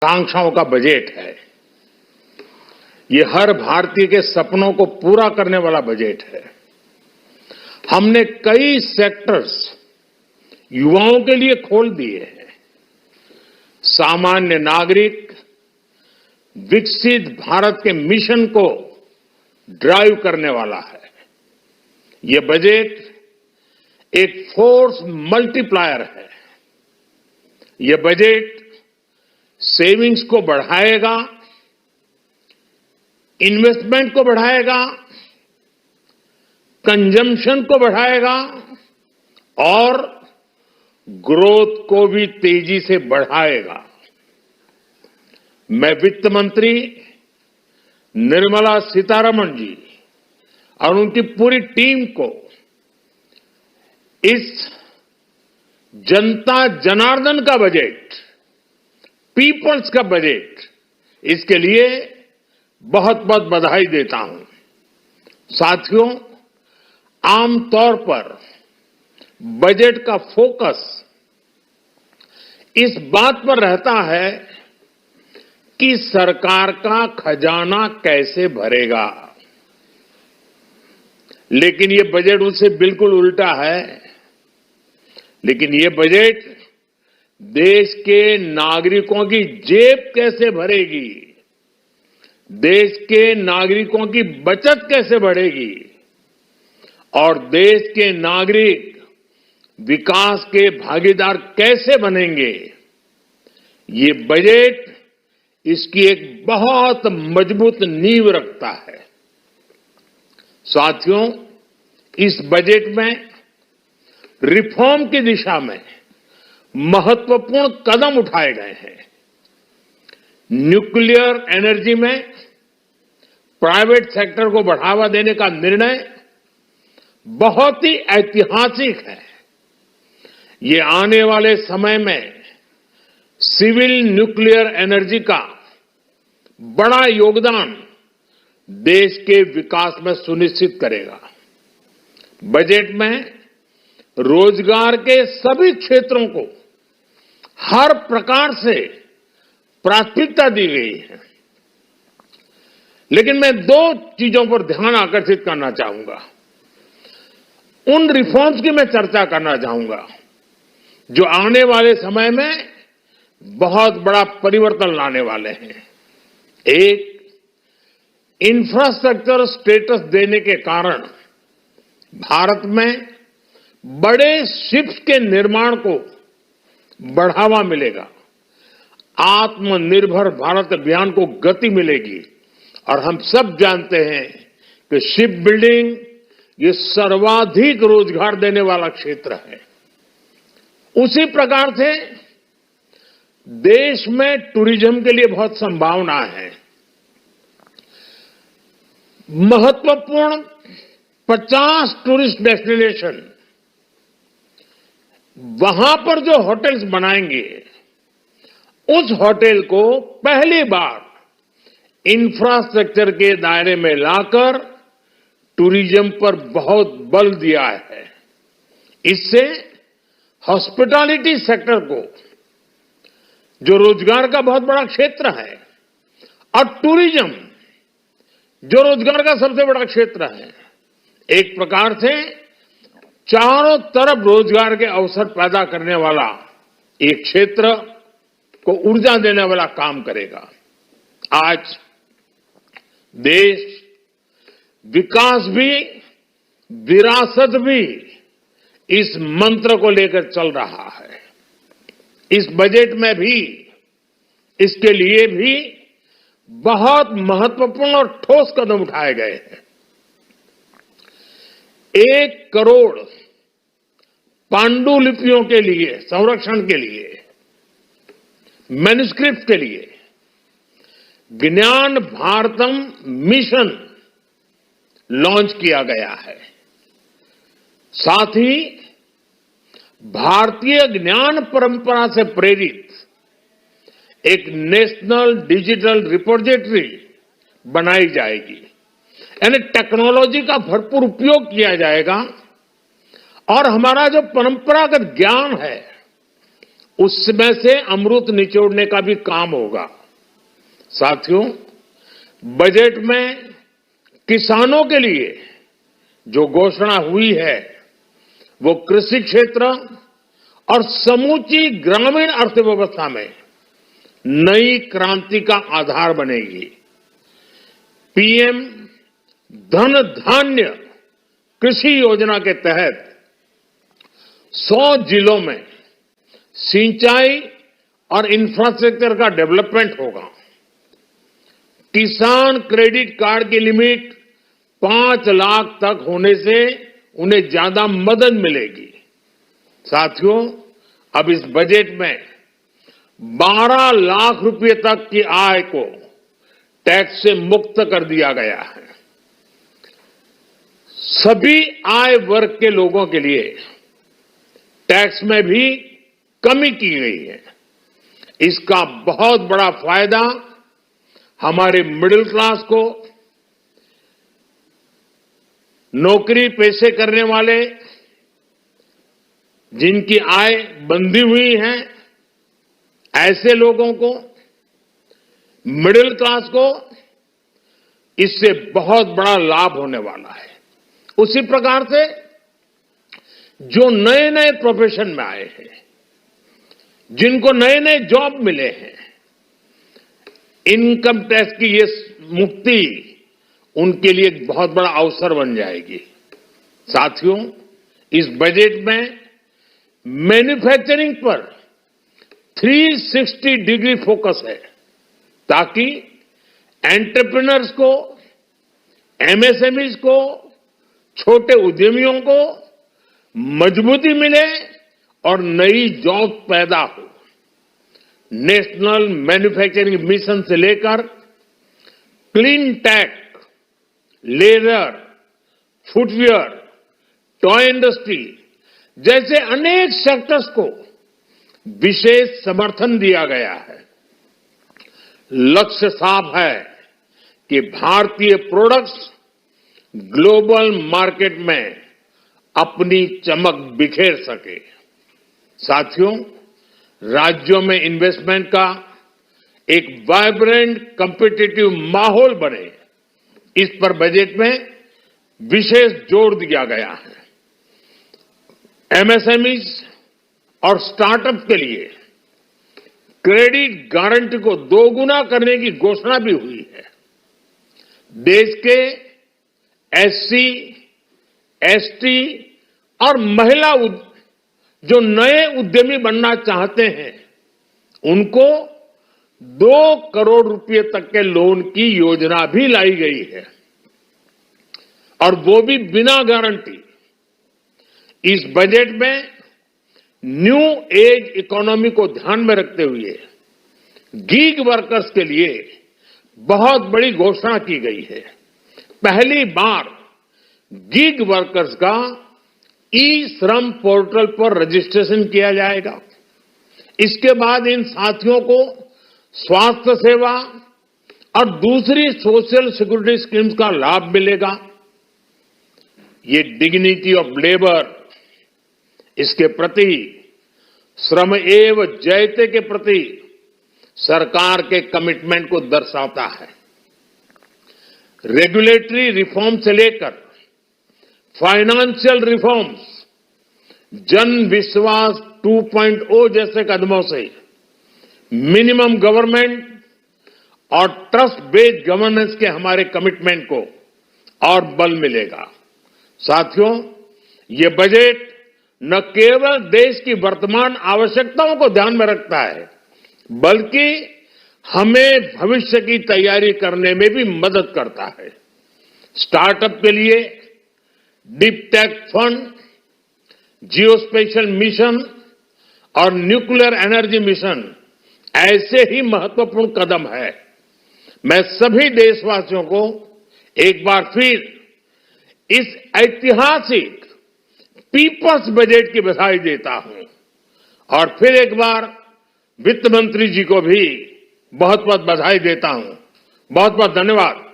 आकांक्षाओं का बजट है। ये हर भारतीय के सपनों को पूरा करने वाला बजट है। हमने कई सेक्टर्स युवाओं के लिए खोल दिए हैं। सामान्य नागरिक विकसित भारत के मिशन को ड्राइव करने वाला है। ये बजट एक फोर्स मल्टीप्लायर है। ये बजट सेविंग्स को बढ़ाएगा, इन्वेस्टमेंट को बढ़ाएगा, कंजम्पशन को बढ़ाएगा और ग्रोथ को भी तेजी से बढ़ाएगा। मैं वित्त मंत्री निर्मला सीतारमण जी और उनकी पूरी टीम को इस जनता जनार्दन का बजट, पीपल्स का बजट, इसके लिए बहुत बहुत बधाई देता हूं। साथियों, आमतौर पर बजट का फोकस इस बात पर रहता है कि सरकार का खजाना कैसे भरेगा, लेकिन ये बजट उससे बिल्कुल उल्टा है। लेकिन ये बजट देश के नागरिकों की जेब कैसे भरेगी, देश के नागरिकों की बचत कैसे बढ़ेगी और देश के नागरिक विकास के भागीदार कैसे बनेंगे, ये बजट इसकी एक बहुत मजबूत नींव रखता है। साथियों, इस बजट में रिफॉर्म की दिशा में महत्वपूर्ण कदम उठाए गए हैं। न्यूक्लियर एनर्जी में प्राइवेट सेक्टर को बढ़ावा देने का निर्णय बहुत ही ऐतिहासिक है। ये आने वाले समय में सिविल न्यूक्लियर एनर्जी का बड़ा योगदान देश के विकास में सुनिश्चित करेगा। बजट में रोजगार के सभी क्षेत्रों को हर प्रकार से प्राथमिकता दी गई है। लेकिन मैं दो चीजों पर ध्यान आकर्षित करना चाहूंगा। उन रिफॉर्म्स की मैं चर्चा करना चाहूंगा जो आने वाले समय में बहुत बड़ा परिवर्तन लाने वाले हैं। एक, इंफ्रास्ट्रक्चर स्टेटस देने के कारण भारत में बड़े शिप्स के निर्माण को बढ़ावा मिलेगा। आत्मनिर्भर भारत अभियान को गति मिलेगी और हम सब जानते हैं कि शिप बिल्डिंग ये सर्वाधिक रोजगार देने वाला क्षेत्र है। उसी प्रकार से देश में टूरिज्म के लिए बहुत संभावना है। महत्वपूर्ण 50 टूरिस्ट डेस्टिनेशन, वहां पर जो होटल्स बनाएंगे, उस होटल को पहली बार इंफ्रास्ट्रक्चर के दायरे में लाकर टूरिज्म पर बहुत बल दिया है। इससे हॉस्पिटैलिटी सेक्टर को, जो रोजगार का बहुत बड़ा क्षेत्र है, और टूरिज्म जो रोजगार का सबसे बड़ा क्षेत्र है, एक प्रकार से चारों तरफ रोजगार के अवसर पैदा करने वाला एक क्षेत्र को ऊर्जा देने वाला काम करेगा। आज देश विकास भी, विरासत भी, इस मंत्र को लेकर चल रहा है। इस बजट में भी इसके लिए भी बहुत महत्वपूर्ण और ठोस कदम उठाए गए हैं। 1 करोड़ पांडुलिपियों के लिए संरक्षण के लिए, मैन्युस्क्रिप्ट के लिए ज्ञान भारतम मिशन लॉन्च किया गया है। साथ ही भारतीय ज्ञान परंपरा से प्रेरित एक नेशनल डिजिटल रिपोजिटरी बनाई जाएगी। यानी टेक्नोलॉजी का भरपूर उपयोग किया जाएगा और हमारा जो परंपरागत ज्ञान है उसमें से अमृत निचोड़ने का भी काम होगा। साथियों, बजट में किसानों के लिए जो घोषणा हुई है वो कृषि क्षेत्र और समूची ग्रामीण अर्थव्यवस्था में नई क्रांति का आधार बनेगी। पीएम धन धान्य कृषि योजना के तहत 100 जिलों में सिंचाई और इंफ्रास्ट्रक्चर का डेवलपमेंट होगा। किसान क्रेडिट कार्ड की लिमिट 5 लाख तक होने से उन्हें ज्यादा मदद मिलेगी। साथियों, अब इस बजट में 12 लाख रुपए तक की आय को टैक्स से मुक्त कर दिया गया है। सभी आय वर्ग के लोगों के लिए टैक्स में भी कमी की गई है। इसका बहुत बड़ा फायदा हमारे मिडिल क्लास को, नौकरी पेशे करने वाले जिनकी आय बंधी हुई है ऐसे लोगों को, मिडिल क्लास को इससे बहुत बड़ा लाभ होने वाला है। उसी प्रकार से जो नए नए प्रोफेशन में आए हैं, जिनको नए नए जॉब मिले हैं, इनकम टैक्स की ये मुक्ति उनके लिए एक बहुत बड़ा अवसर बन जाएगी। साथियों, इस बजट में मैन्युफैक्चरिंग पर 360 डिग्री फोकस है ताकि एंटरप्रेन्योर्स को, एमएसएमईज को, छोटे उद्यमियों को मजबूती मिले और नई जॉब पैदा हो। नेशनल मैन्युफैक्चरिंग मिशन से लेकर clean tech, leather, footwear, toy industry जैसे अनेक सेक्टर्स को विशेष समर्थन दिया गया है। लक्ष्य साफ है कि भारतीय प्रोडक्ट्स ग्लोबल मार्केट में अपनी चमक बिखेर सके। साथियों, राज्यों में इन्वेस्टमेंट का एक वाइब्रेंट कॉम्पिटिटिव माहौल बने, इस पर बजट में विशेष जोर दिया गया है। एमएसएमईज और स्टार्टअप के लिए क्रेडिट गारंटी को दोगुना करने की घोषणा भी हुई है। देश के एससी, एसटी और महिला जो नए उद्यमी बनना चाहते हैं उनको 2 करोड़ रुपए तक के लोन की योजना भी लाई गई है और वो भी बिना गारंटी। इस बजट में न्यू एज इकोनॉमी को ध्यान में रखते हुए गीग वर्कर्स के लिए बहुत बड़ी घोषणा की गई है। पहली बार गीग वर्कर्स का ई श्रम पोर्टल पर रजिस्ट्रेशन किया जाएगा। इसके बाद इन साथियों को स्वास्थ्य सेवा और दूसरी सोशल सिक्योरिटी स्कीम्स का लाभ मिलेगा। ये डिग्निटी ऑफ लेबर, इसके प्रति श्रम एव जयते के प्रति सरकार के कमिटमेंट को दर्शाता है। रेगुलेटरी रिफॉर्म से लेकर फाइनेंशियल रिफॉर्म्स, जन विश्वास 2.0 जैसे कदमों से मिनिमम गवर्नमेंट और ट्रस्ट बेस्ड गवर्नेंस के हमारे कमिटमेंट को और बल मिलेगा। साथियों, ये बजट न केवल देश की वर्तमान आवश्यकताओं को ध्यान में रखता है बल्कि हमें भविष्य की तैयारी करने में भी मदद करता है। स्टार्टअप के लिए deep tech fund, geospatial mission और न्यूक्लियर एनर्जी मिशन ऐसे ही महत्वपूर्ण कदम है। मैं सभी देशवासियों को एक बार फिर इस ऐतिहासिक पीपल्स बजट की बधाई देता हूं और फिर एक बार वित्त मंत्री जी को भी बहुत बहुत बधाई देता हूं। बहुत बहुत धन्यवाद।